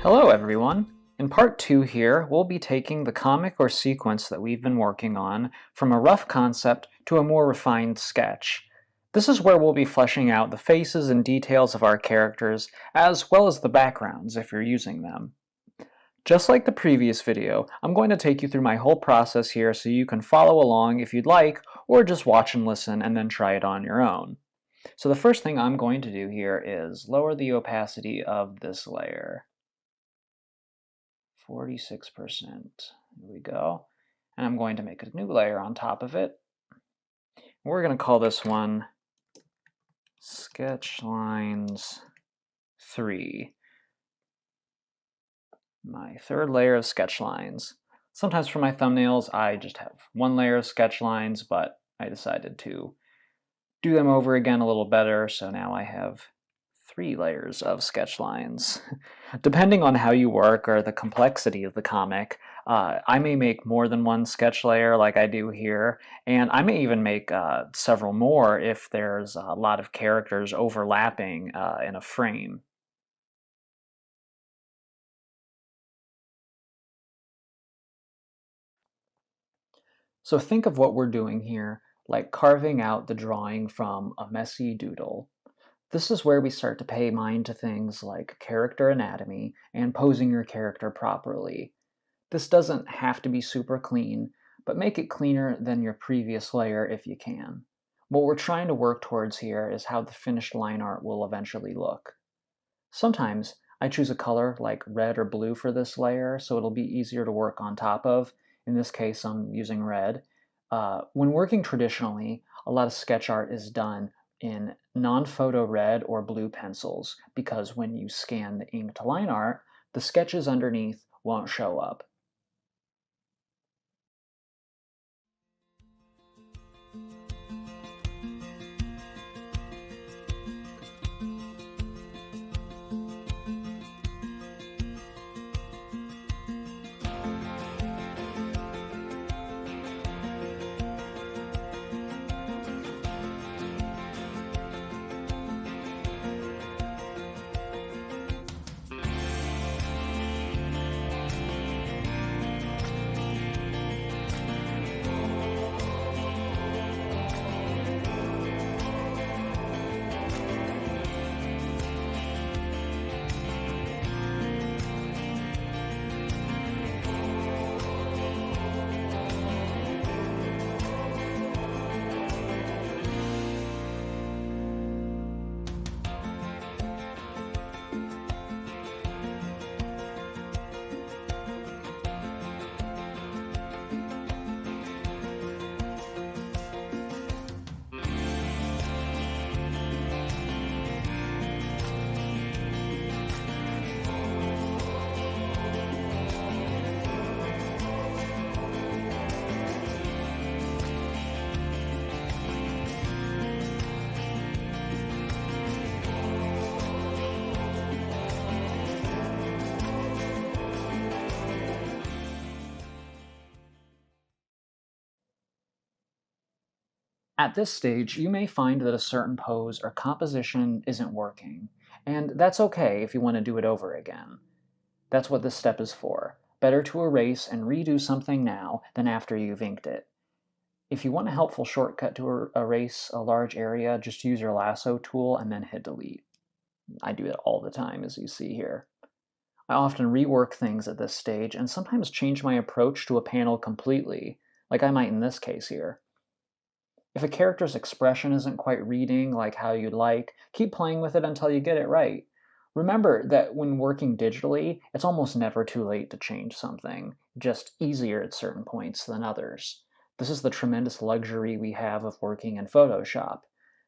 Hello everyone! In part 2 here, we'll be taking the comic or sequence that we've been working on from a rough concept to a more refined sketch. This is where we'll be fleshing out the faces and details of our characters, as well as the backgrounds if you're using them. Just like the previous video, I'm going to take you through my whole process here so you can follow along if you'd like, or just watch and listen and then try it on your own. So the first thing I'm going to do here is lower the opacity of this layer. 46%. Here we go. And I'm going to make a new layer on top of it. We're going to call this one Sketch Lines 3. My third layer of sketch lines. Sometimes for my thumbnails I just have one layer of sketch lines, but I decided to do them over again a little better, so now I have 3 layers of sketch lines. Depending on how you work or the complexity of the comic, I may make more than one sketch layer like I do here, and I may even make several more if there's a lot of characters overlapping in a frame. So think of what we're doing here like carving out the drawing from a messy doodle. This is where we start to pay mind to things like character anatomy and posing your character properly. This doesn't have to be super clean, but make it cleaner than your previous layer if you can. What we're trying to work towards here is how the finished line art will eventually look. Sometimes I choose a color like red or blue for this layer so it'll be easier to work on top of. In this case, I'm using red. When working traditionally, a lot of sketch art is done in non-photo red or blue pencils because when you scan the inked line art, the sketches underneath won't show up. At this stage, you may find that a certain pose or composition isn't working, and that's okay if you want to do it over again. That's what this step is for. Better to erase and redo something now than after you've inked it. If you want a helpful shortcut to erase a large area, just use your lasso tool and then hit delete. I do it all the time, as you see here. I often rework things at this stage and sometimes change my approach to a panel completely, like I might in this case here. If a character's expression isn't quite reading like how you'd like, keep playing with it until you get it right. Remember that when working digitally, it's almost never too late to change something, just easier at certain points than others. This is the tremendous luxury we have of working in Photoshop.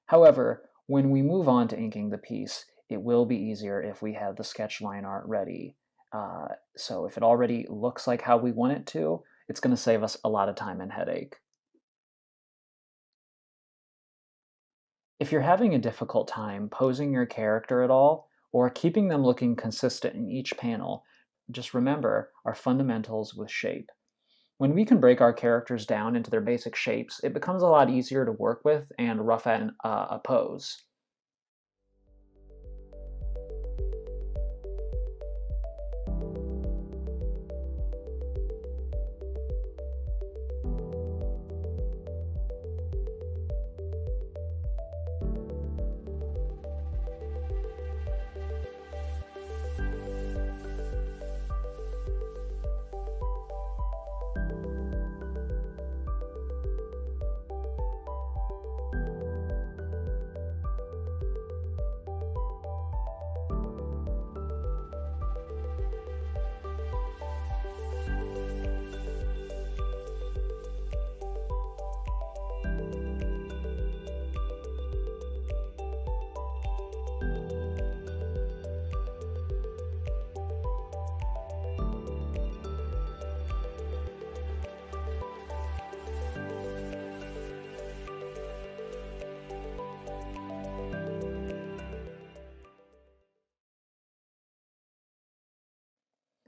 However, when we move on to inking the piece, it will be easier if we have the sketch line art ready. So if it already looks like how we want it to, it's going to save us a lot of time and headache. If you're having a difficult time posing your character at all, or keeping them looking consistent in each panel, just remember our fundamentals with shape. When we can break our characters down into their basic shapes, it becomes a lot easier to work with and rough out a pose.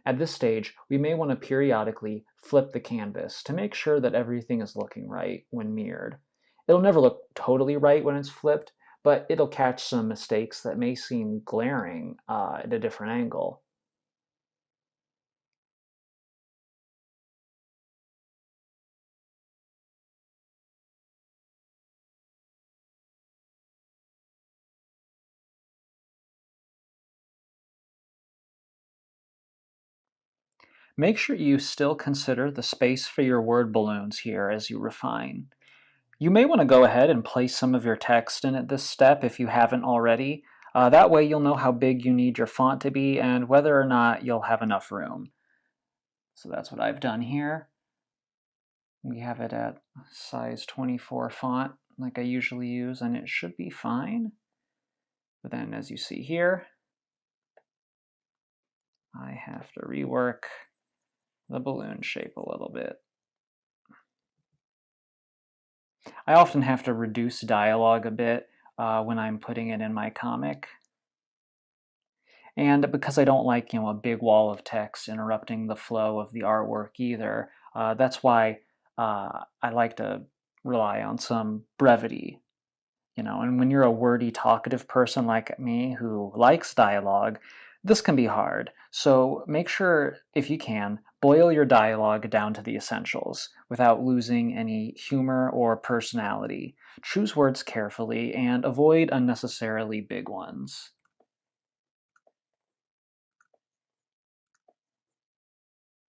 At this stage, we may want to periodically flip the canvas to make sure that everything is looking right when mirrored. It'll never look totally right when it's flipped, but it'll catch some mistakes that may seem glaring at a different angle. Make sure you still consider the space for your word balloons here as you refine. You may want to go ahead and place some of your text in at this step if you haven't already. That way you'll know how big you need your font to be and whether or not you'll have enough room. So that's what I've done here. We have it at size 24 font like I usually use, and it should be fine. But then as you see here, I have to rework the balloon shape a little bit. I often have to reduce dialogue a bit when I'm putting it in my comic. And because I don't like, a big wall of text interrupting the flow of the artwork either, that's why I like to rely on some brevity. And when you're a wordy, talkative person like me who likes dialogue, this can be hard. So make sure, if you can, boil your dialogue down to the essentials without losing any humor or personality. Choose words carefully and avoid unnecessarily big ones.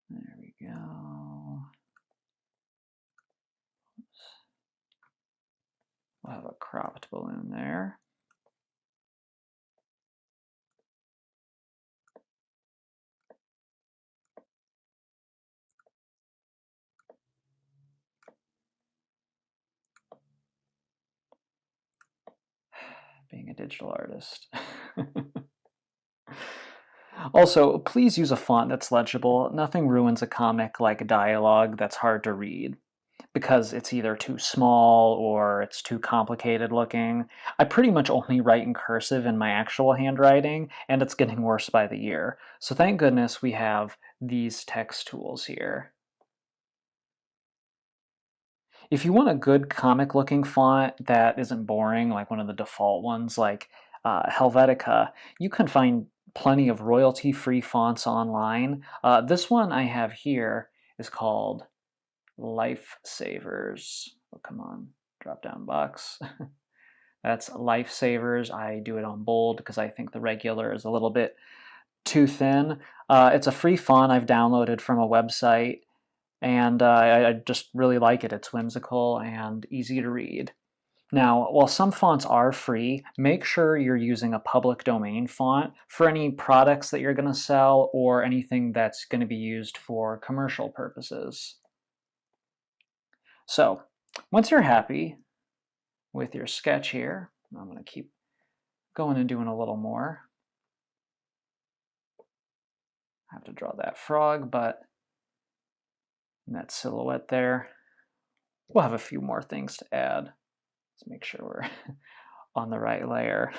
There we go. We'll have a cropped balloon there. Being a digital artist. Also, please use a font that's legible. Nothing ruins a comic like dialogue that's hard to read because it's either too small or it's too complicated looking. I pretty much only write in cursive in my actual handwriting, and it's getting worse by the year. So thank goodness we have these text tools here. If you want a good comic-looking font that isn't boring, like one of the default ones like Helvetica, you can find plenty of royalty-free fonts online. This one I have here is called Lifesavers. Oh, come on, drop-down box. That's Lifesavers. I do it on bold because I think the regular is a little bit too thin. It's a free font I've downloaded from a website, and I just really like it. It's whimsical and easy to read. Now, while some fonts are free, make sure you're using a public domain font for any products that you're going to sell or anything that's going to be used for commercial purposes. So, once you're happy with your sketch here, I'm going to keep going and doing a little more. I have to draw that frog, but that silhouette there. We'll have a few more things to add. Let's make sure we're on the right layer.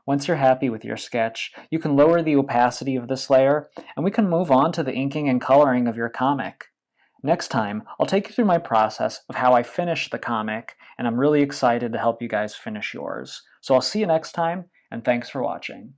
Once you're happy with your sketch, you can lower the opacity of this layer, and we can move on to the inking and coloring of your comic. Next time, I'll take you through my process of how I finish the comic, and I'm really excited to help you guys finish yours. So I'll see you next time, and thanks for watching.